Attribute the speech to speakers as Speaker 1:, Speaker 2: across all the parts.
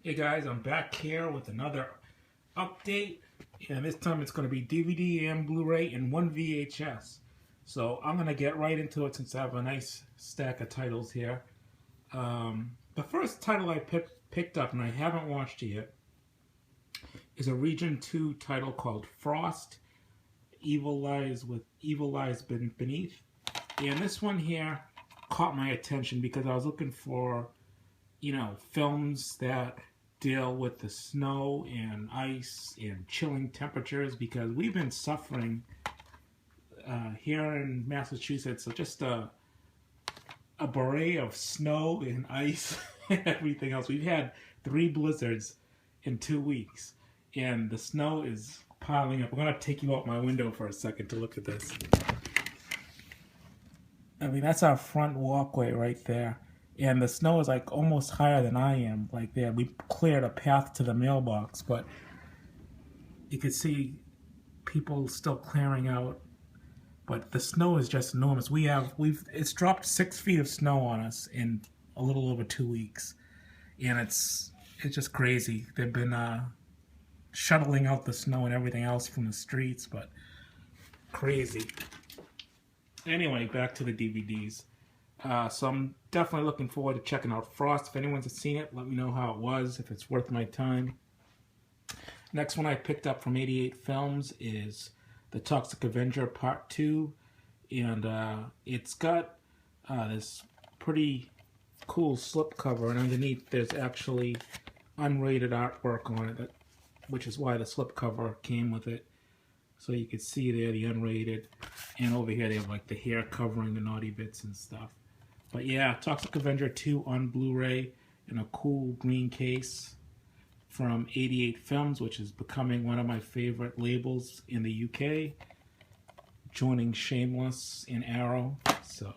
Speaker 1: Hey guys, I'm back here with another update, and this time it's going to be DVD and Blu-ray and one VHS. So I'm going to get right into it since I have a nice stack of titles here. The first title I picked up, and I haven't watched it yet, is a Region 2 title called Frost, Evil Lies Beneath. And this one here caught my attention because I was looking for, films that deal with the snow and ice and chilling temperatures, because we've been suffering here in Massachusetts just a beret of snow and ice and everything else. We've had 3 blizzards in 2 weeks, and the snow is piling up. I'm going to take you out my window for a second to look at this. I mean, that's our front walkway right there. And the snow is like almost higher than I am. Like there, we cleared a path to the mailbox, but you could see people still clearing out. But the snow is just enormous. It's dropped 6 feet of snow on us in a little over 2 weeks, and it's just crazy. They've been shuttling out the snow and everything else from the streets, but crazy. Anyway, back to the DVDs. So I'm definitely looking forward to checking out Frost. If anyone's seen it, let me know how it was, if it's worth my time. Next one I picked up from 88 Films is The Toxic Avenger Part 2. And it's got this pretty cool slipcover, and underneath there's actually unrated artwork on it, which is why the slipcover came with it. So you can see there the unrated, and over here they have like the hair covering the naughty bits and stuff. But yeah, Toxic Avenger 2 on Blu-ray in a cool green case from 88 Films, which is becoming one of my favorite labels in the UK, joining Shameless and Arrow. So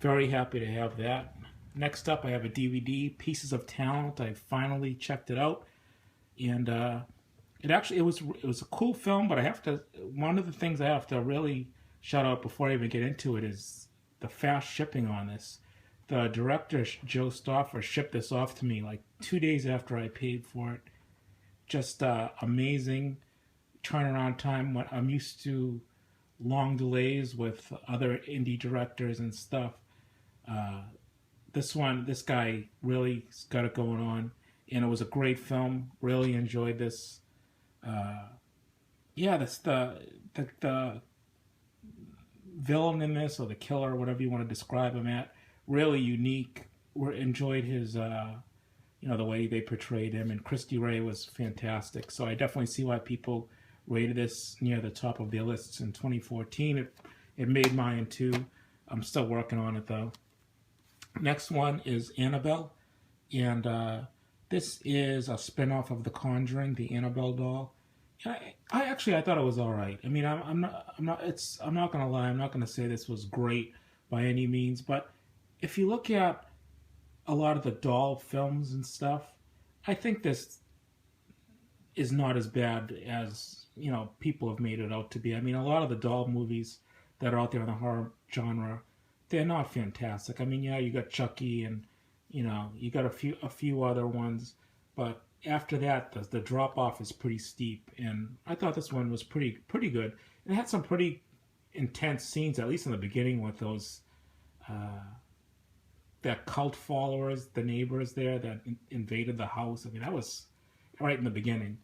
Speaker 1: very happy to have that. Next up, I have a DVD, Pieces of Talent. I finally checked it out, and it was a cool film, but one of the things I have to really shout out before I even get into it is the fast shipping on this. The director, Joe Stoffer, shipped this off to me like 2 days after I paid for it. Just Amazing turnaround time. I'm used to long delays with other indie directors and stuff. This guy really got it going on, and it was a great film. Really enjoyed this. That's the villain in this, or the killer, whatever you want to describe him at, really unique. Enjoyed his, the way they portrayed him, and Christy Ray was fantastic. So I definitely see why people rated this near the top of their lists in 2014. It made mine too. I'm still working on it though. Next one is Annabelle, and this is a spin-off of The Conjuring, the Annabelle doll. I thought it was all right. I mean, I'm not gonna lie. I'm not gonna say this was great by any means. But if you look at a lot of the doll films and stuff, I think this is not as bad as people have made it out to be. I mean, a lot of the doll movies that are out there in the horror genre, they're not fantastic. I mean, yeah, you got Chucky, and you got a few other ones, but after that, the drop off is pretty steep, and I thought this one was pretty good. And it had some pretty intense scenes, at least in the beginning, with those that cult followers, the neighbors there that invaded the house. I mean, that was right in the beginning.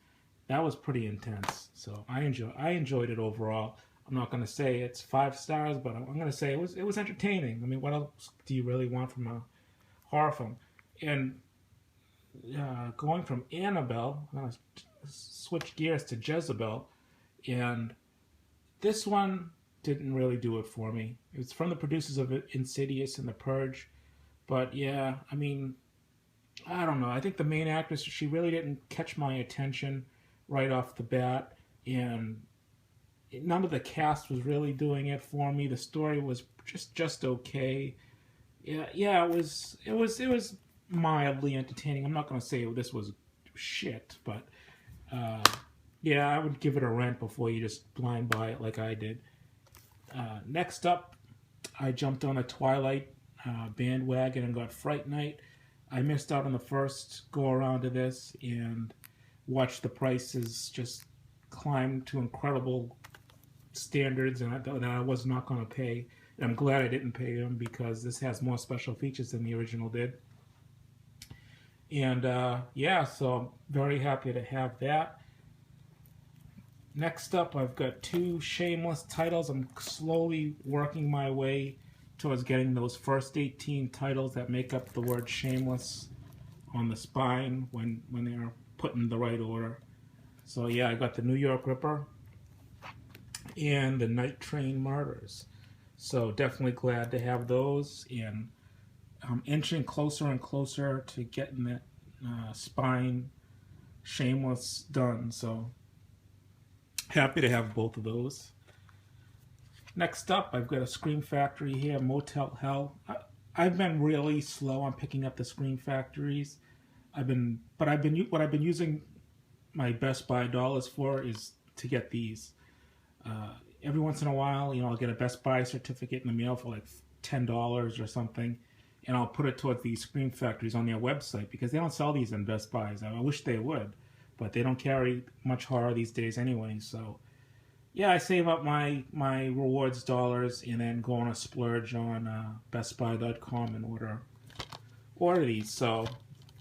Speaker 1: That was pretty intense. So I enjoyed it overall. I'm not going to say it's 5 stars, but I'm going to say it was entertaining. I mean, what else do you really want from a horror film? And going from Annabelle, I'm going to switch gears to Jezebel, and this one didn't really do it for me. It's from the producers of Insidious and The Purge, but yeah, I mean, I don't know. I think the main actress, she really didn't catch my attention right off the bat, and none of the cast was really doing it for me. The story was just okay. Yeah, it was mildly entertaining. I'm not going to say this was shit, but yeah, I would give it a rent before you just blind buy it like I did. Next up, I jumped on a Twilight bandwagon and got Fright Night. I missed out on the first go around of this and watched the prices just climb to incredible standards, and that I was not going to pay. And I'm glad I didn't pay them because this has more special features than the original did. And yeah, so I'm very happy to have that. Next up, I've got two Shameless titles. I'm slowly working my way towards getting those first 18 titles that make up the word Shameless on the spine when they're put in the right order. So yeah, I got the New York Ripper and the Night Train Martyrs. So definitely glad to have those, and I'm inching closer and closer to getting that spine Shameless done. So happy to have both of those. Next up, I've got a Scream Factory here, Motel Hell. I've been really slow on picking up the Scream Factories. What I've been using my Best Buy dollars for is to get these. Every once in a while, I'll get a Best Buy certificate in the mail for like $10 or something, and I'll put it towards these Scream Factories on their website because they don't sell these in Best Buys. I wish they would, but they don't carry much horror these days anyway. So yeah, I save up my rewards dollars and then go on a splurge on BestBuy.com and order these. So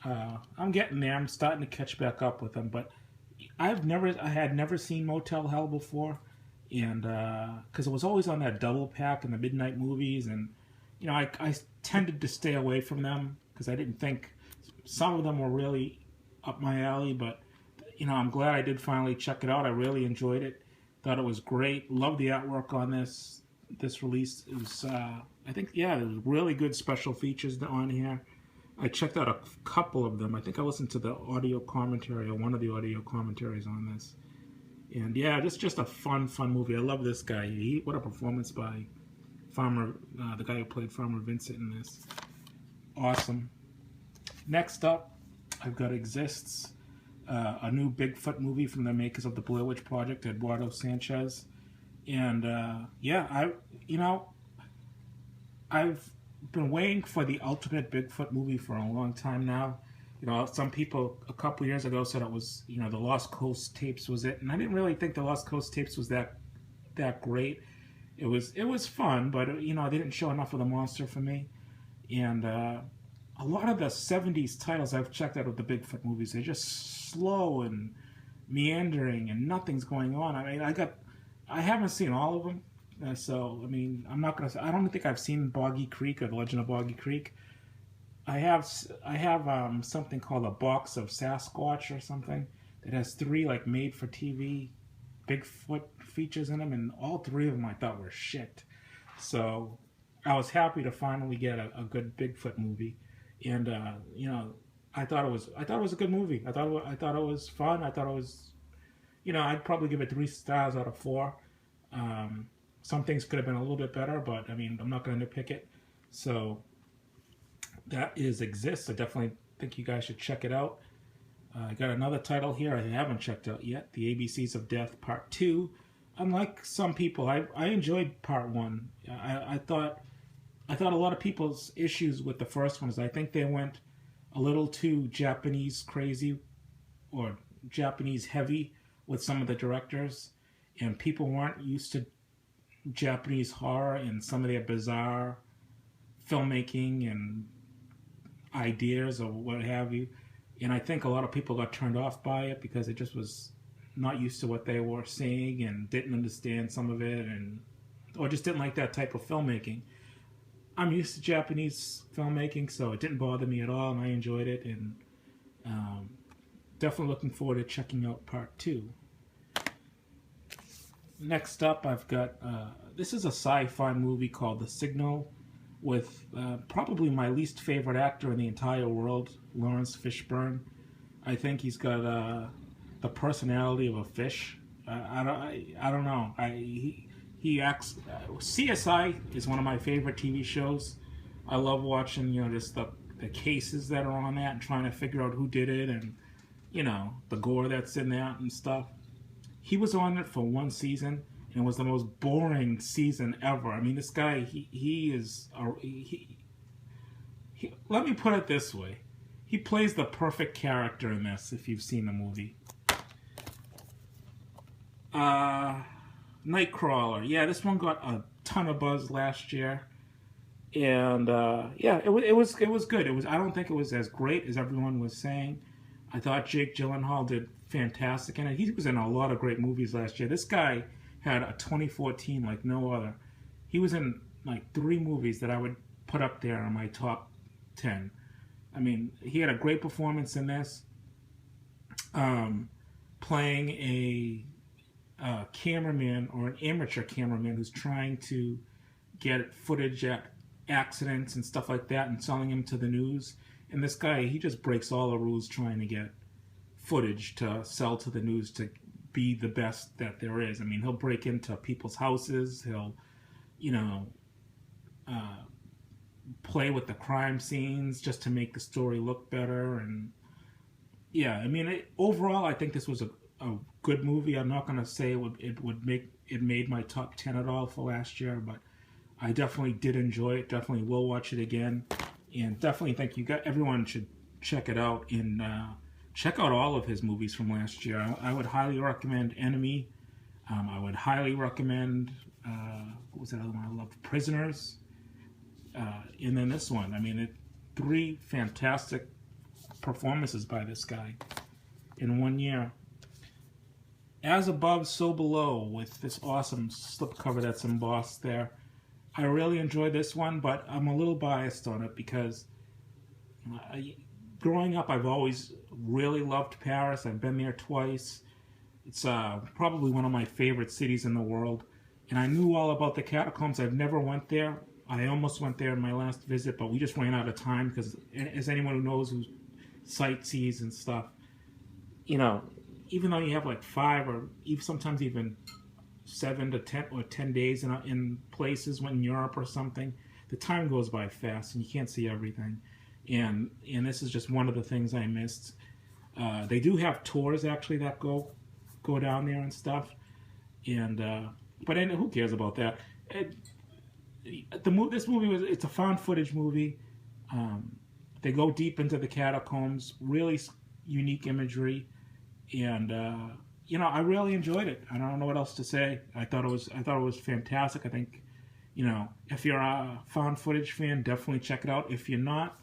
Speaker 1: I'm getting there. I'm starting to catch back up with them, but I had never seen Motel Hell before, and because it was always on that double pack in the midnight movies, and I tended to stay away from them because I didn't think some of them were really up my alley. But I'm glad I did finally check it out. I really enjoyed it. Thought it was great. Loved the artwork on this release. It was I think there was really good special features on here. I checked out a couple of them. I think I listened to the audio commentary or one of the audio commentaries on this. And yeah, just a fun movie. I love this guy. What a performance by Farmer, the guy who played Farmer Vincent in this. Awesome. Next up, I've got Exists, a new Bigfoot movie from the makers of the Blair Witch Project, Eduardo Sanchez. And yeah, I've been waiting for the ultimate Bigfoot movie for a long time now. Some people a couple years ago said it was, the Lost Coast tapes was it, and I didn't really think the Lost Coast tapes was that great. It was fun, but they didn't show enough of the monster for me. And a lot of the '70s titles I've checked out of the Bigfoot movies, they're just slow and meandering, and nothing's going on. I mean, I haven't seen all of them, so I mean, I'm not gonna say I don't think I've seen Boggy Creek or The Legend of Boggy Creek. I have something called A Box of Sasquatch or something that has 3 like made-for-TV Bigfoot features in them, and all 3 of them I thought were shit. So I was happy to finally get a good Bigfoot movie, and I thought it was a good movie. I thought it was fun. I thought it was, I'd probably give it 3 stars out of 4. Some things could have been a little bit better, but I mean, I'm not going to nitpick it. So that Exists. I definitely think you guys should check it out. I got another title here I haven't checked out yet, The ABCs of Death Part 2. Unlike some people, I enjoyed Part 1. I thought a lot of people's issues with the first one is I think they went a little too Japanese crazy or Japanese heavy with some of the directors, and people weren't used to Japanese horror and some of their bizarre filmmaking and ideas or what have you. And I think a lot of people got turned off by it because it just was not used to what they were seeing and didn't understand some of it, or just didn't like that type of filmmaking. I'm used to Japanese filmmaking, so it didn't bother me at all, and I enjoyed it, and definitely looking forward to checking out Part 2. Next up, I've got, this is a sci-fi movie called The Signal, with probably my least favorite actor in the entire world, Lawrence Fishburne. I think he's got the personality of a fish. I don't know. He acts. CSI is one of my favorite TV shows. I love watching just the cases that are on that and trying to figure out who did it, and the gore that's in that and stuff. He was on it for 1 season, and it was the most boring season ever. I mean, this guy, he let me put it this way. he plays the perfect character in this, if you've seen the movie. Nightcrawler. Yeah, this one got a ton of buzz last year. And yeah, it was good. I don't think it was as great as everyone was saying. I thought Jake Gyllenhaal did fantastic in it. He was in a lot of great movies last year. This guy had a 2014 like no other. He was in like 3 movies that I would put up there on my top 10. I mean, he had a great performance in this. Playing a cameraman or an amateur cameraman who's trying to get footage at accidents and stuff like that and selling them to the news. And this guy, he just breaks all the rules trying to get footage to sell to the news to be the best that there is. I mean, he'll break into people's houses. He'll, you know, play with the crime scenes just to make the story look better. And yeah, I mean, overall, I think this was a good movie. I'm not going to say it made my top 10 at all for last year, but I definitely did enjoy it. Definitely will watch it again, and definitely think everyone should check it out and check out all of his movies from last year. I would highly recommend Enemy. I would highly recommend what was that other one I loved? Prisoners, and then this one. I mean, 3 fantastic performances by this guy in 1 year. As Above, So Below, with this awesome slipcover that's embossed there. I really enjoyed this one, but I'm a little biased on it because growing up, I've always really loved Paris. I've been there twice. It's probably one of my favorite cities in the world. And I knew all about the catacombs. I've never went there. I almost went there in my last visit, but we just ran out of time because, as anyone who knows who sightsees and stuff, you know, even though you have like 5 or even sometimes even 7 to 10 or 10 days in places in Europe or something, the time goes by fast and you can't see everything. And this is just one of the things I missed. They do have tours actually that go down there and stuff. And but who cares about that? This movie it's a found footage movie. They go deep into the catacombs, really unique imagery, and you know, I really enjoyed it. I don't know what else to say. I thought it was fantastic. I think, you know, if you're a found footage fan, definitely check it out. If you're not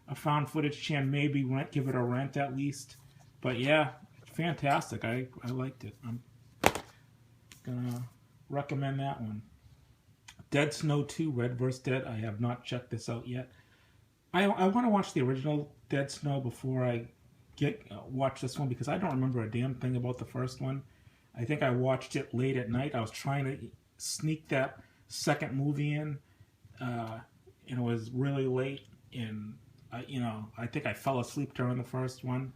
Speaker 1: a found footage fan, maybe give it a rent at least. But yeah, fantastic. I liked it. I'm gonna recommend that one. Dead Snow 2, Red vs. Dead. I have not checked this out yet. I want to watch the original Dead Snow before I watch this one because I don't remember a damn thing about the first one. I think I watched it late at night. I was trying to sneak that second movie in, and it was really late. And you know, I think I fell asleep during the first one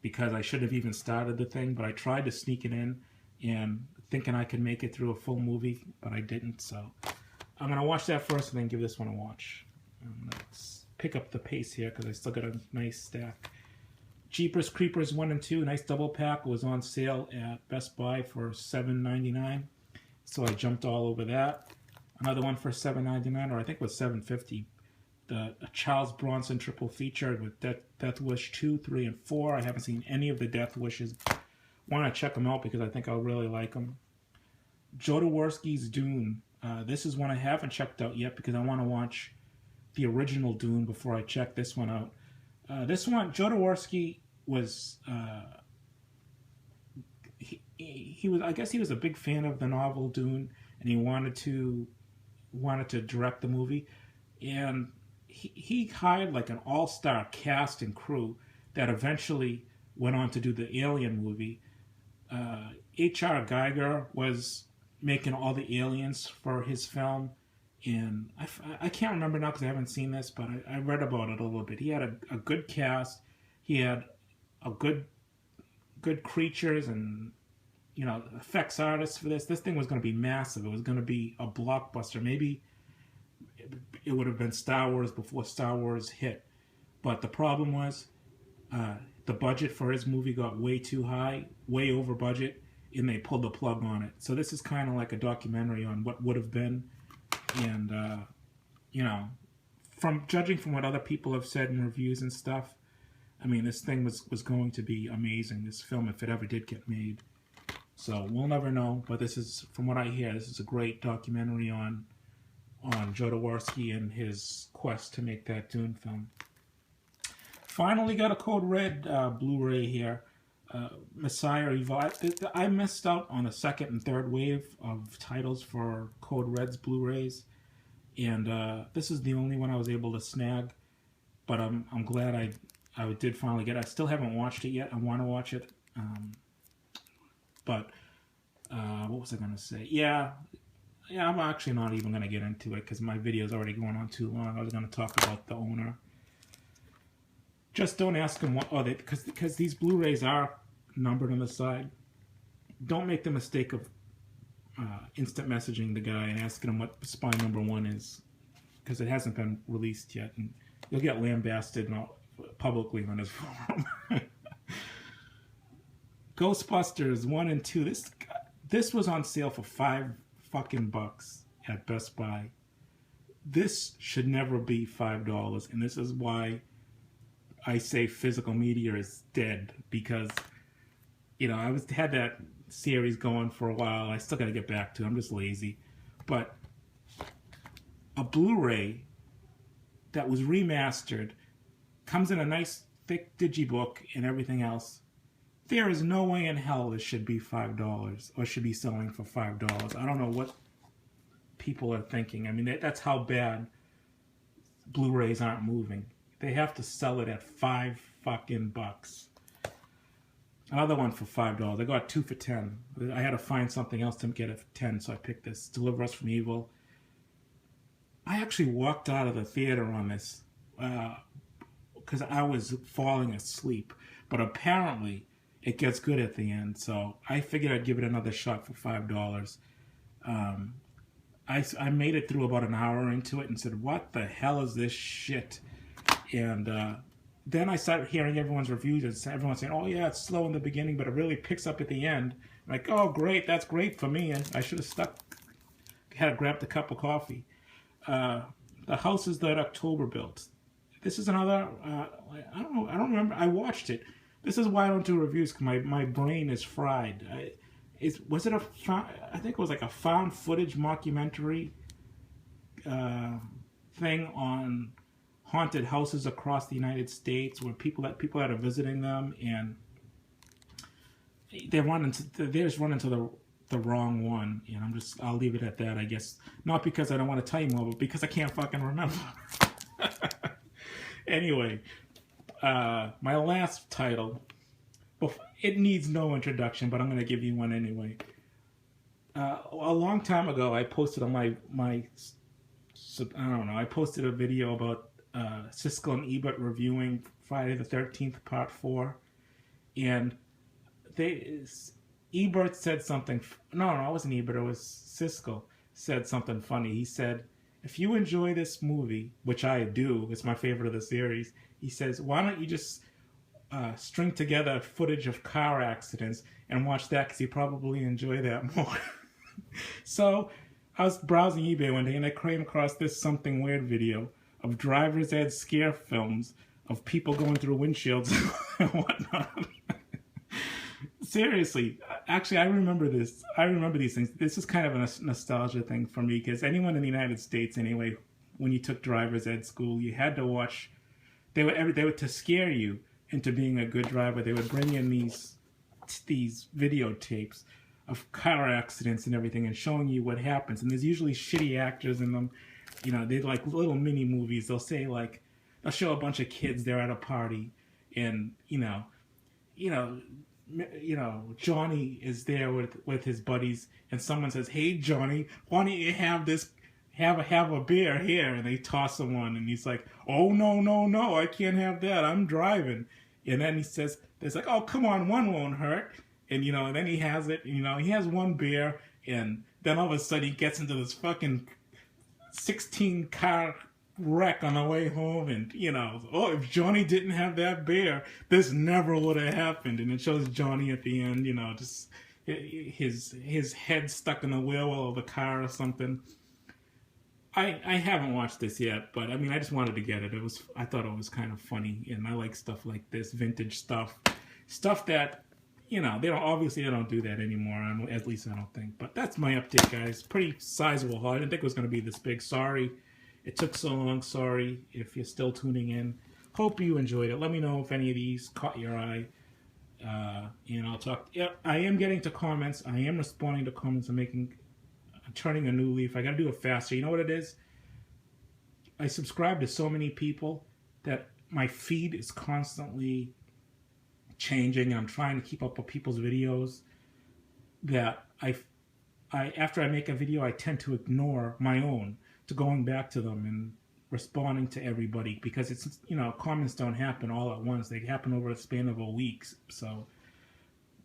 Speaker 1: because I should have even started the thing. But I tried to sneak it in, and thinking I could make it through a full movie, but I didn't. So I'm gonna watch that first and then give this one a watch. Let's pick up the pace here because I still got a nice stack. Jeepers Creepers 1 and 2, nice double pack, was on sale at Best Buy for $7.99, so I jumped all over that. Another one for $7.99, or I think it was $7.50. The Charles Bronson triple feature with Death Wish 2, 3, and 4. I haven't seen any of the Death Wishes. Want to check them out because I think I'll really like them. Jodorowsky's Dune. This is one I haven't checked out yet because I want to watch the original Dune before I check this one out. This one, Jodorowsky was he was, I guess he was a big fan of the novel Dune, and he wanted to direct the movie, and he hired like an all-star cast and crew that eventually went on to do the Alien movie. H.R. Geiger was making all the aliens for his film. And I can't remember now because I haven't seen this, but I read about it a little bit. He had a good cast. He had a good creatures and, you know, effects artists for this. This thing was going to be massive. It was going to be a blockbuster. Maybe it would have been Star Wars before Star Wars hit. But the problem was the budget for his movie got way too high, way over budget, and they pulled the plug on it. So this is kind of like a documentary on what would have been. And, you know, judging from what other people have said in reviews and stuff, I mean, this thing was going to be amazing, this film, if it ever did get made. So we'll never know, but this is, from what I hear, this is a great documentary on Jodorowsky and his quest to make that Dune film. Finally got a Code Red Blu-ray here. Messiah Evil. I missed out on the second and third wave of titles for Code Red's Blu-rays, and this is the only one I was able to snag. But I'm glad I did finally get it. I still haven't watched it yet. I want to watch it. But what was I gonna say? Yeah, I'm actually not even gonna get into it because my video is already going on too long. I was gonna talk about the owner. Just don't ask them what. Oh, because these Blu-rays are numbered on the side. Don't make the mistake of instant messaging the guy and asking him what spine number 1 is, because it hasn't been released yet, and you'll get lambasted publicly on his forum. Ghostbusters 1 and 2. This was on sale for $5 fucking at Best Buy. This should never be $5, and this is why I say physical media is dead, because, you know, I had that series going for a while. I still got to get back to it. I'm just lazy. But a Blu-ray that was remastered, comes in a nice thick digibook and everything else. There is no way in hell this should be $5 or should be selling for $5. I don't know what people are thinking. I mean, that's how bad Blu-rays aren't moving. They have to sell it at $5 fucking bucks. Another one for $5. I got 2 for $10. I had to find something else to get it for $10, so I picked this. Deliver Us from Evil. I actually walked out of the theater on this because I was falling asleep. But apparently, it gets good at the end, so I figured I'd give it another shot for $5. I made it through about an hour into it and said, what the hell is this shit? And then I started hearing everyone's reviews, and everyone's saying, oh yeah, it's slow in the beginning, but it really picks up at the end. I'm like, oh great, that's great for me, and I should have had grabbed a cup of coffee. The Houses That October Built. This is another, I don't remember, I watched it. This is why I don't do reviews, because my brain is fried. I think it was like a found footage mockumentary thing on haunted houses across the United States, where people that are visiting them, and they just run into the wrong one, and I'll leave it at that, I guess. Not because I don't want to tell you more, but because I can't fucking remember. Anyway, my last title, it needs no introduction, but I'm going to give you one anyway. A long time ago, I posted on I posted a video about Siskel and Ebert reviewing Friday the 13th Part 4, and Ebert said something. No, it wasn't Ebert. It was Siskel said something funny. He said, "If you enjoy this movie, which I do, it's my favorite of the series," he says, "why don't you just string together footage of car accidents and watch that, because you probably enjoy that more." So I was browsing eBay one day and I came across this Something Weird video of driver's ed scare films of people going through windshields and whatnot. Seriously, actually, I remember this. I remember these things. This is kind of a nostalgia thing for me, because anyone in the United States, anyway, when you took driver's ed school, you had to watch. They would to scare you into being a good driver. They would bring in these videotapes of car accidents and everything, and showing you what happens. And there's usually shitty actors in them. You know, they're like little mini movies. They'll show a bunch of kids. They're at a party, and Johnny is there with his buddies, and someone says, "Hey Johnny, why don't you have a beer here?" And they toss him one, and he's like, "Oh no, I can't have that. I'm driving." And then he says, "There's like, oh come on, one won't hurt." And and then he has it. He has one beer, and then all of a sudden he gets into this fucking 16 car wreck on the way home, and oh, if Johnny didn't have that beer, this never would have happened. And it shows Johnny at the end, just his head stuck in the wheel of the car or something. I haven't watched this yet, but I mean, I just wanted to get it. I thought it was kind of funny, and I like stuff like this, vintage stuff, stuff that they don't do that anymore. At least I don't think. But that's my update, guys. Pretty sizable haul. I didn't think it was going to be this big. Sorry, it took so long. Sorry if you're still tuning in. Hope you enjoyed it. Let me know if any of these caught your eye. And I'll talk. Yeah, I am getting to comments. I am responding to comments. I'm turning a new leaf. I got to do it faster. You know what it is? I subscribe to so many people that my feed is constantly changing, and I'm trying to keep up with people's videos. That after I make a video, I tend to ignore my own, to going back to them and responding to everybody, because it's comments don't happen all at once. They happen over a span of a week. So,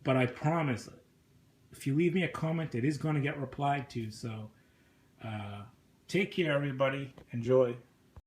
Speaker 1: but I promise, if you leave me a comment, it is going to get replied to. So take care, everybody. Enjoy.